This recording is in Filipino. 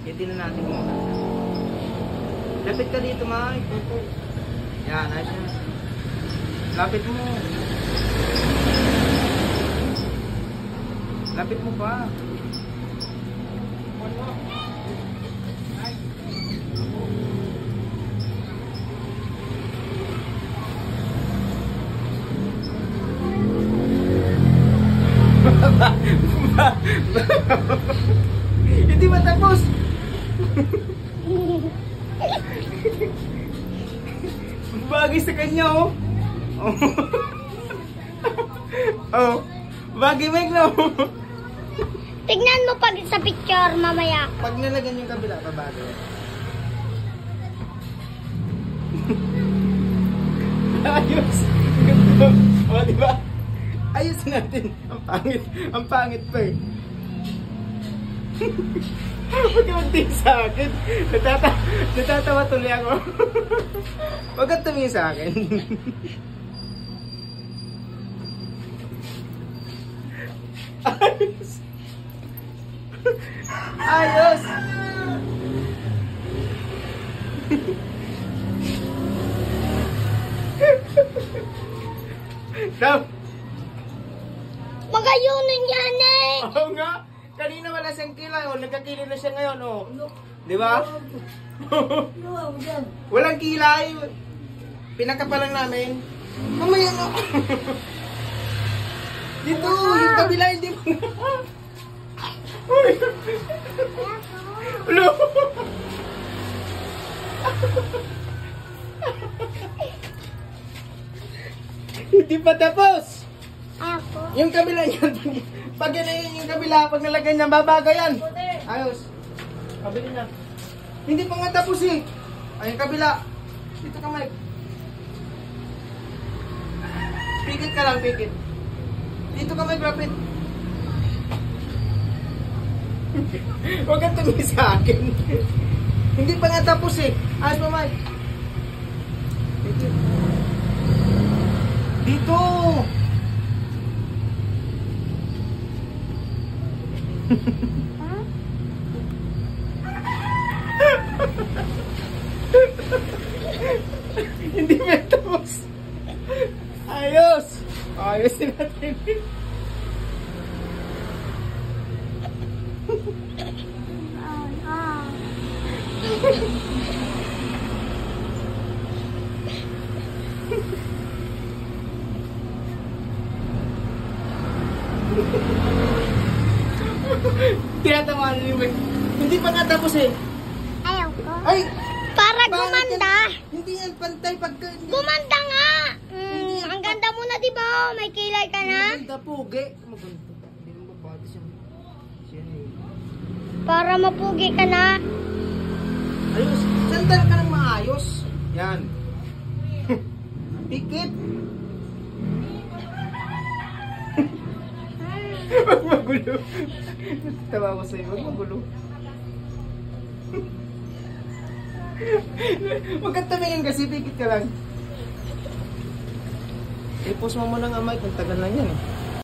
Titignan natin kung maganda. Lapit ka dito, Mike. Yan, ayos na. Lapit mo. Lapit mo pa. Hindi matapos. Bagay sa kanya, oh. Oh. Bagay, Meg, no? Tignan mo pag sa picture mamaya. Pag nalagyan yung kabila, pabago. Ayos. O, diba? Ayos natin. Ang pangit pa eh. Huwag ka magtingin sa akin. Natatawa tuloy ako. Huwag ka tumingin sa akin. Ayos. Ayos. Daw. Magayunin yan eh. Oo nga. Kanina wala siyang kilay. O, nagkakilo na siya ngayon. O. Di ba? Walang kilay. Pinakapalang namin. Mamaya nga. Dito, yung kabila hindi mo. Ulo. Hindi pa tapos. Ako. Yung kabila yan. Pag yan yung kabila, pag nalagay niya, babaga yan. Ayos. Kabila na. Hindi pa nga tapos eh. Ay, yung kabila. Dito ka, Mike. Pikit ka lang, pikit. Dito ka, Mike, rapid. Huwag kang tumingin sa akin. Hindi pa nga tapos eh. Ayos mo, Mike. Pikit. Dito. Hindi pa tapos. Ayos. Ayos natin. Tinatamaan niyo ba? Hindi pa nga tapos eh. Ayaw ko. Ay! Para gumanda. Hindi yan pantay pagka... Gumanda nga. Ang ganda mo na, di ba? May kilay ka na. Maganda pogi. Maganda. Hindi naman babago siya. Siya na eh. Para mapugi ka na. Ayos. Sandal ka ng maayos. Yan. Pikit. Huwag magulo. Tawa ko sa'yo. Huwag magulo. Huwag kang tumingin kasi pikit ka lang. I-post mo muna nga, Mike. Ang tagal lang yan eh.